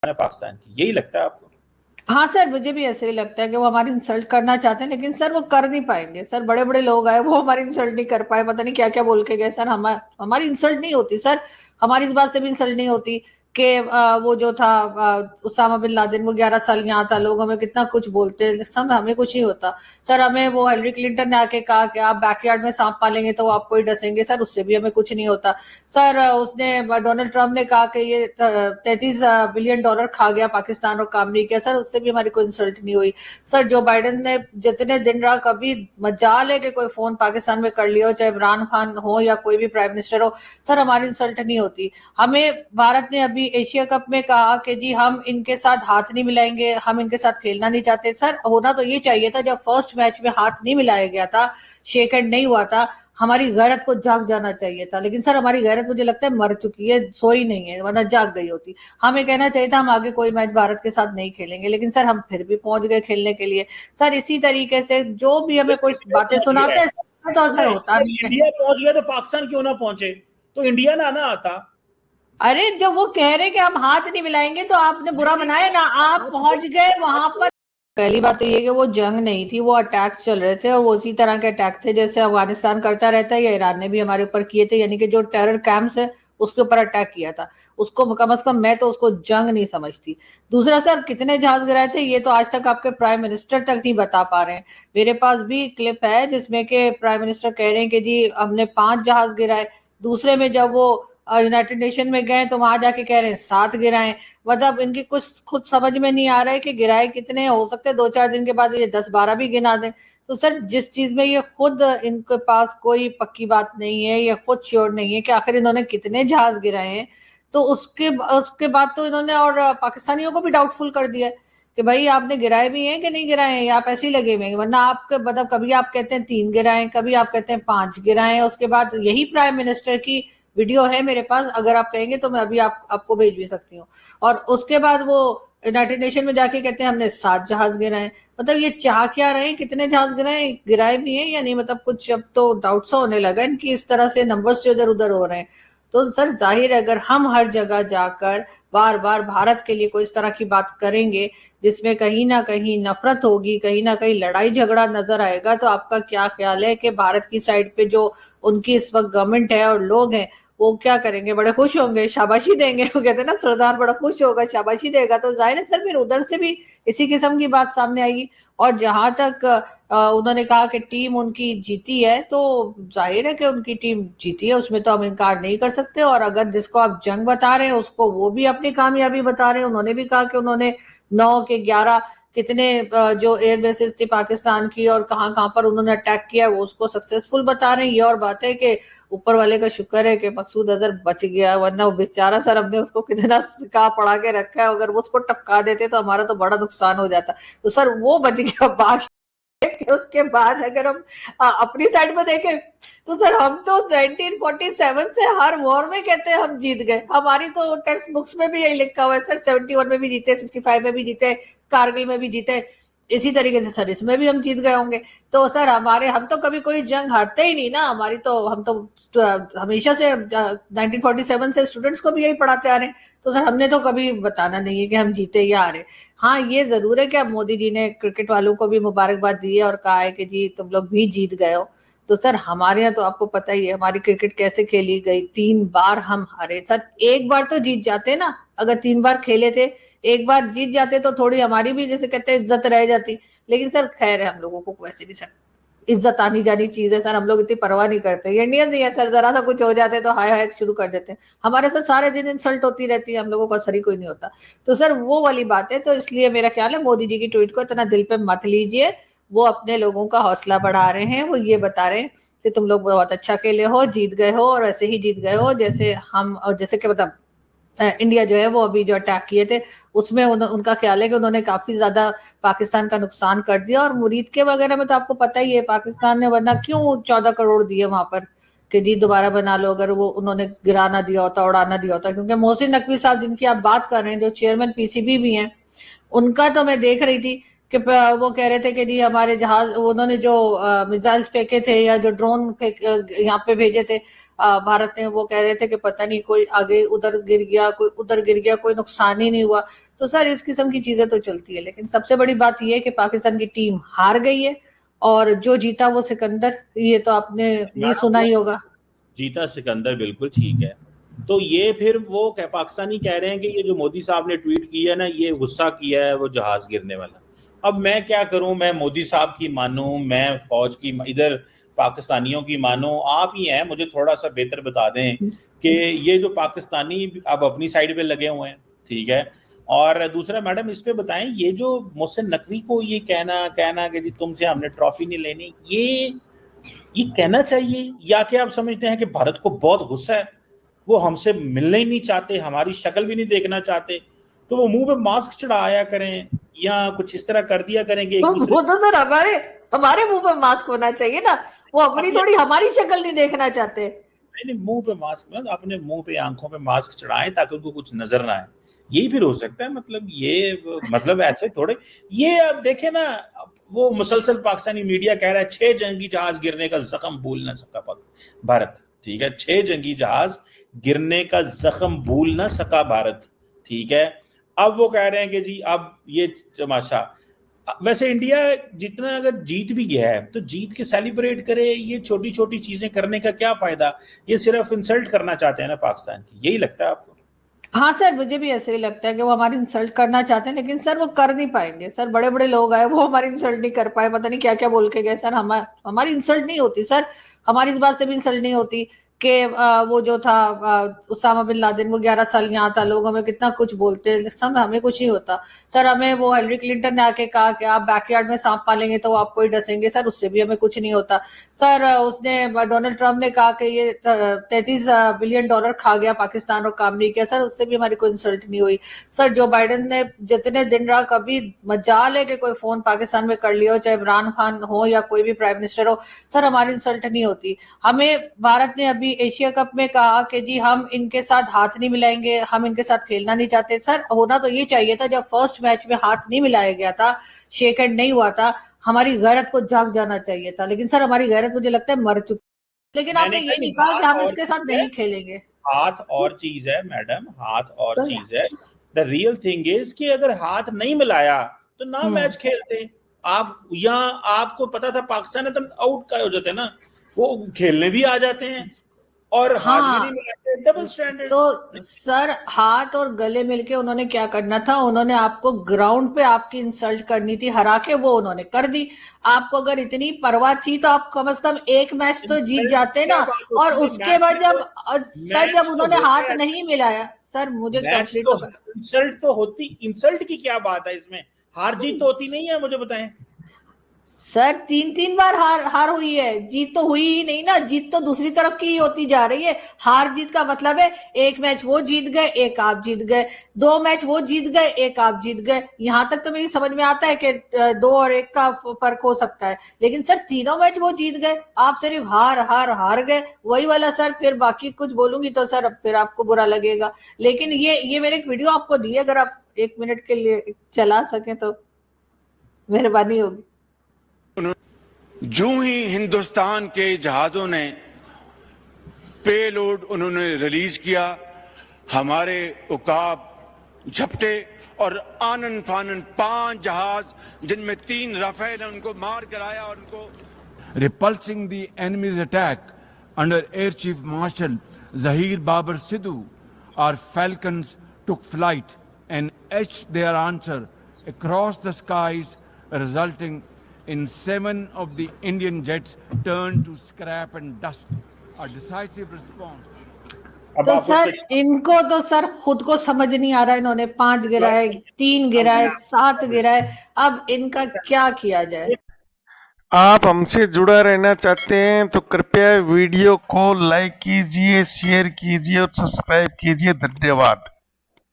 पाकिस्तान की, यही लगता है आपको? हाँ सर, मुझे भी ऐसे ही लगता है कि वो हमारी इंसल्ट करना चाहते हैं, लेकिन सर वो कर नहीं पाएंगे सर। बड़े बड़े लोग आए, वो हमारी इंसल्ट नहीं कर पाए, पता नहीं क्या क्या बोल के गए सर। हमारी इंसल्ट नहीं होती सर। हमारी इस बात से भी इंसल्ट नहीं होती कि वो जो था उसामा बिन लादेन, वो 11 साल यहाँ था, लोग हमें कितना कुछ बोलते हैं, सब हमें कुछ नहीं होता सर। हमें वो हिलरी क्लिंटन ने आके कहा कि आप बैकयार्ड में सांप पालेंगे तो वो आपको ही डसेंगे सर, उससे भी हमें कुछ नहीं होता सर। उसने डोनाल्ड ट्रंप ने कहा कि ये $33 बिलियन खा गया पाकिस्तान और काम नहीं किया सर, उससे भी हमारी कोई इंसल्ट नहीं हुई सर। जो बाइडेन ने जितने दिन रहा, कभी मजाल है कि कोई फोन पाकिस्तान में कर लिया हो, चाहे इमरान खान हो या कोई भी प्राइम मिनिस्टर हो सर, हमारी इंसल्ट नहीं होती। हमें भारत ने अभी एशिया कप में कहा कि जी हम इनके साथ हाथ नहीं मिलाएंगे, हम इनके साथ खेलना नहीं चाहते सर। होना तो ये चाहिए था, जब फर्स्ट मैच में हाथ नहीं मिलाया गया था, शेक हैंड नहीं हुआ था, हमारी गैरत को जाग जाना चाहिए था। लेकिन सर हमारी गैरत मुझे लगता है मर चुकी है, सोई नहीं है, वरना जाग गई होती। हमें कहना चाहिए था हम आगे कोई मैच भारत के साथ नहीं खेलेंगे, लेकिन सर हम फिर भी पहुंच गए खेलने के लिए सर। इसी तरीके से जो भी हमें कोई बातें पहुंच गया सुनाते है, हैं तो असर होता नहीं है। इंडिया पहुंच गया तो पाकिस्तान क्यों ना पहुंचे? तो इंडिया ना आना आता। अरे जब वो कह रहे कि हम हाथ नहीं मिलाएंगे तो आपने बुरा बनाया ना, आप पहुंच गए वहां पर। पहली बात तो ये कि वो जंग नहीं थी, वो अटैक्स चल रहे थे, और वो उसी तरह के अटैक थे जैसे अफगानिस्तान करता रहता है या ईरान ने भी हमारे ऊपर किए थे, यानी कि जो टेरर कैंप्स है उसके ऊपर अटैक किया था। उसको कम से कम मैं तो उसको जंग नहीं समझती। दूसरा सर, कितने जहाज गिराए थे ये तो आज तक आपके प्राइम मिनिस्टर तक नहीं बता पा रहे हैं। मेरे पास भी क्लिप है जिसमें के प्राइम मिनिस्टर कह रहे हैं कि जी हमने 5 जहाज गिराए। दूसरे में जब वो यूनाइटेड नेशन में गए तो वहां जाके कह रहे हैं 7 गिराए। मतलब इनकी कुछ खुद समझ में नहीं आ रहा है कि गिराए कितने हो सकते हैं, 2-4 दिन के बाद ये 10-12 भी गिना दें। तो सर जिस चीज में ये खुद इनके पास कोई पक्की बात नहीं है, ये खुद श्योर नहीं है कि आखिर इन्होंने कितने जहाज गिराए हैं, तो उसके उसके बाद तो इन्होंने और पाकिस्तानियों को भी डाउटफुल कर दिया है कि भाई आपने गिराए भी हैं कि नहीं गिराए हैं, या आप ऐसे ही लगे हुए हैं। वरना आपके मतलब कभी आप कहते हैं 3 गिराए, कभी आप कहते हैं 5 गिराए, उसके बाद यही प्राइम मिनिस्टर की वीडियो है मेरे पास, अगर आप कहेंगे तो मैं अभी आपको भेज भी सकती हूँ। और उसके बाद वो यूनाइटेड नेशन में जाके कहते हैं हमने 7 जहाज गिराए। मतलब ये चाह क्या रहे हैं, कितने जहाज गिराए, गिराए भी हैं या नहीं, मतलब कुछ अब तो डाउट सा होने लगा इनकी, इस तरह से नंबर्स जो इधर उधर हो रहे हैं। तो सर जाहिर है अगर हम हर जगह जाकर बार बार भारत के लिए कोई इस तरह की बात करेंगे जिसमें कहीं ना कहीं नफरत होगी, कहीं ना कहीं लड़ाई झगड़ा नजर आएगा, तो आपका क्या ख्याल है कि भारत की साइड पे जो उनकी इस वक्त गवर्नमेंट है और लोग हैं, वो क्या करेंगे? बड़े खुश होंगे, शाबाशी देंगे। वो कहते हैं ना, सरदार बड़ा खुश होगा, शाबाशी देगा। तो जाहिर है सर फिर उधर से भी इसी किस्म की बात सामने आएगी। और जहां तक उन्होंने कहा कि टीम उनकी जीती है, तो जाहिर है कि उनकी टीम जीती है, उसमें तो हम इनकार नहीं कर सकते। और अगर जिसको आप जंग बता रहे हैं उसको वो भी अपनी कामयाबी बता रहे हैं। उन्होंने भी कहा कि उन्होंने 9 के 11 कितने जो एयर बेसिस थी पाकिस्तान की और कहाँ कहाँ पर उन्होंने अटैक किया वो उसको सक्सेसफुल बता रहे हैं। ये और बात है कि ऊपर वाले का शुक्र है कि मसूद अजहर बच गया, वरना वो बेचारा सर हमने उसको कितना सिखा पढ़ा के रखा है, अगर वो उसको टपका देते तो हमारा तो बड़ा नुकसान हो जाता। तो सर वो बच गया। बाकी उसके बाद अगर हम अपनी साइड में देखें तो सर हम तो 1947 से हर वॉर में कहते हैं हम जीत गए। हमारी तो टेक्स्ट बुक्स में भी यही लिखा हुआ है सर, 71 में भी जीते, 65 में भी जीते, कारगिल में भी जीते, इसी तरीके से सर इसमें भी हम जीत गए होंगे। तो सर हम तो कभी कोई जंग हारते ही नहीं ना। हमारी तो हम तो हमेशा से 1947 से स्टूडेंट्स को भी यही पढ़ाते आ रहे हैं। तो सर हमने तो कभी बताना नहीं है कि हम जीते या हारे। हाँ ये जरूर है कि अब मोदी जी ने क्रिकेट वालों को भी मुबारकबाद दी है और कहा है कि जी तुम लोग भी जीत गए हो। तो सर हमारे यहाँ तो आपको पता ही है हमारी क्रिकेट कैसे खेली गई, 3 बार हम हारे सर। एक बार तो जीत जाते ना, अगर 3 बार खेले थे, एक बार जीत जाते तो थोड़ी हमारी भी जैसे कहते हैं इज्जत रह जाती। लेकिन सर खैर है, हम लोगों को वैसे भी सर इज्जत आनी जानी चीज है सर, हम लोग इतनी परवाह नहीं करते। इंडियंस ही है सर, जरा सा कुछ हो जाते हैं तो हाय हाय शुरू कर देते हैं। हमारे साथ सारे दिन इंसल्ट होती रहती है, हम लोगों का असर ही कोई नहीं होता। तो सर वो वाली बात है। तो इसलिए मेरा ख्याल है मोदी जी की ट्वीट को इतना दिल पे मत लीजिए। वो अपने लोगों का हौसला बढ़ा रहे हैं, वो ये बता रहे हैं कि तुम लोग बहुत अच्छा खेले हो, जीत गए हो, और ऐसे ही जीत गए हो जैसे हम, जैसे कि मतलब इंडिया जो है वो अभी जो अटैक किए थे उसमें उनका ख्याल है कि उन्होंने काफी ज्यादा पाकिस्तान का नुकसान कर दिया। और मुरीद के वगैरह में तो आपको पता ही है पाकिस्तान ने वरना क्यों 14 करोड़ दिए वहां पर कि जी दोबारा बना लो, अगर वो उन्होंने गिराना दिया होता, उड़ाना दिया होता। क्योंकि मोहसिन नकवी साहब जिनकी आप बात कर रहे हैं, जो चेयरमैन पीसीबी भी हैं, उनका तो मैं देख रही थी कि वो कह रहे थे कि जी हमारे जहाज, उन्होंने जो मिसाइल्स फेंके थे या जो ड्रोन यहाँ पे भेजे थे भारत ने, वो कह रहे थे कि पता नहीं कोई आगे उधर गिर गया, कोई उधर गिर गया, कोई नुकसान ही नहीं हुआ। तो सर इस किस्म की चीजें तो चलती है, लेकिन सबसे बड़ी बात यह है कि पाकिस्तान की टीम हार गई है और जो जीता वो सिकंदर, ये तो आपने भी सुना ही होगा। जीता सिकंदर, बिल्कुल ठीक है। तो ये फिर वो पाकिस्तानी कह रहे हैं कि ये जो मोदी साहब ने ट्वीट किया ना, ये गुस्सा किया है वो जहाज गिरने वाला। अब मैं क्या करूं, मैं मोदी साहब की मानूं, मैं फौज की इधर पाकिस्तानियों की मानूं? आप ही हैं, मुझे थोड़ा सा बेहतर बता दें कि ये जो पाकिस्तानी अब अपनी साइड पे लगे हुए हैं, ठीक है। और दूसरा मैडम इस पे बताएं, ये जो मोहसिन नकवी को ये कहना कि जी तुमसे हमने ट्रॉफी नहीं लेनी, ये कहना चाहिए, या कि आप समझते हैं कि भारत को बहुत गुस्सा है, वो हमसे मिलना ही नहीं चाहते, हमारी शक्ल भी नहीं देखना चाहते, तो वो मुंह पे मास्क चढ़ाया करें या कुछ इस तरह कर दिया करें कि एक दूसरे वो तो सर हमारे मुंह पे मास्क होना चाहिए ना, वो अपनी थोड़ी हमारी शक्ल नहीं देखना चाहते। नहीं, मुंह पे मास्क, मतलब अपने मुंह पे आंखों पे मास्क चढ़ाएं ताकि उनको कुछ नजर ना आए, यही फिर हो सकता है। मतलब ये मतलब ऐसे थोड़े, ये अब देखे ना, वो मुसलसल पाकिस्तानी मीडिया कह रहा है 6 जंगी जहाज गिरने का जख्म भूल ना सका भारत, ठीक है। 6 जंगी जहाज गिरने का जख्म भूल ना सका भारत, ठीक है। अब वो कह रहे हैं कि जी अब ये तमाशा, वैसे इंडिया जितना अगर जीत भी गया है तो जीत के सेलिब्रेट करे, ये छोटी छोटी चीजें करने का क्या फायदा? ये सिर्फ इंसल्ट करना चाहते हैं ना पाकिस्तान की, यही लगता है आपको? हाँ सर, मुझे भी ऐसे ही लगता है कि वो हमारी इंसल्ट करना चाहते हैं, लेकिन सर वो कर नहीं पाएंगे। सर बड़े बड़े लोग आए, वो हमारी इंसल्ट नहीं कर पाए, पता नहीं क्या क्या बोल के गए। सर हमारी इंसल्ट नहीं होती सर, हमारी इस बात से भी इंसल्ट नहीं होती कि वो जो था उसामा बिन लादेन, वो 11 साल यहाँ था, लोग हमें कितना कुछ बोलते हैं, सब हमें कुछ नहीं होता। सर हमें वो हिलरी क्लिंटन ने आके कहा कि आप बैकयार्ड में सांप पालेंगे तो वो आपको ही डसेंगे, सर उससे भी हमें कुछ नहीं होता। सर उसने डोनाल्ड ट्रंप ने कहा कि ये 33 बिलियन डॉलर खा गया पाकिस्तान और काम नहीं किया, सर उससे भी हमारी कोई इंसल्ट नहीं हुई। सर जो बाइडेन ने जितने दिन रहा, कभी मजाल है कि कोई फोन पाकिस्तान में कर लिया हो, चाहे इमरान खान हो या कोई भी प्राइम मिनिस्टर हो, सर हमारी इंसल्ट नहीं होती। हमें भारत ने अभी एशिया कप में कहा कि जी हम इनके साथ हाथ नहीं मिलाएंगे, हम इनके साथ खेलना नहीं चाहते। सर होना तो ये चाहिए था, जब फर्स्ट मैच में हाथ नहीं मिलाया गया था, शेक हैंड नहीं हुआ था, हमारी गैरत को जाग जाना चाहिए था। लेकिन सर हमारी गैरत मुझे लगता है मर चुकी। लेकिन आपने ये नहीं कहा कि हम इसके साथ नहीं खेलेंगे। हाथ और चीज है मैडम, हाथ और चीज है। द रियल थिंग इज कि अगर हाथ नहीं मिलाया तो ना मैच खेलते आप, या आपको पता था पाकिस्तान है तो आउट का हो जाते ना, वो खेलने भी आ जाते हैं और हाथ भी नहीं मिलाते, डबल स्टैंडर्ड। तो सर हाथ और गले मिलके उन्होंने क्या करना था, उन्होंने आपको ग्राउंड पे आपकी इंसल्ट करनी थी, हरा के वो उन्होंने कर दी। आपको अगर इतनी परवाह थी तो आप कम से कम एक मैच तो जीत जाते ना। और उसके बाद जब उन्होंने हाथ नहीं मिलाया, सर मुझे कंप्लीट इंसल्ट तो होती, इंसल्ट की क्या बात है इसमें? हार जीत तो होती नहीं है, मुझे बताएं। सर 3 बार हार हुई है, जीत तो हुई ही नहीं ना, जीत तो दूसरी तरफ की ही होती जा रही है। हार जीत का मतलब है एक मैच वो जीत गए, एक आप जीत गए, 2 मैच वो जीत गए, एक आप जीत गए। यहां तक तो मेरी समझ में आता है कि 2 और 1 का फर्क हो सकता है, लेकिन सर तीनों मैच वो जीत गए, आप सिर्फ हार गए, वही वाला। सर फिर बाकी कुछ बोलूंगी तो सर फिर आपको बुरा लगेगा, लेकिन ये मैंने एक वीडियो आपको दी है, अगर आप 1 मिनट के लिए चला सके तो मेहरबानी होगी। जो ही हिंदुस्तान के जहाजों ने पेलोड उन्होंने रिलीज किया, हमारे उकाब झपटे और आनन फानन 5 जहाज जिनमें 3 राफेल हैं उनको मार गिराया और उनको repulsing the enemy's attack under Air Chief Marshal Zahir Babar Sidhu, our Falcons took flight and etched their answer across the skies, resulting in 7 of the Indian jets turned to scrap and dust. A decisive response. तो sir इनको तो sir खुद को समझ नहीं आ रहा, इन्होंने 5 गिराए, 3 गिराए, 7 गिराए, अब इनका क्या किया जाए? आप हमसे जुड़ा रहना चाहते हैं तो कृपया वीडियो को लाइक कीजिए, शेयर कीजिए और सब्सक्राइब कीजिए। धन्यवाद।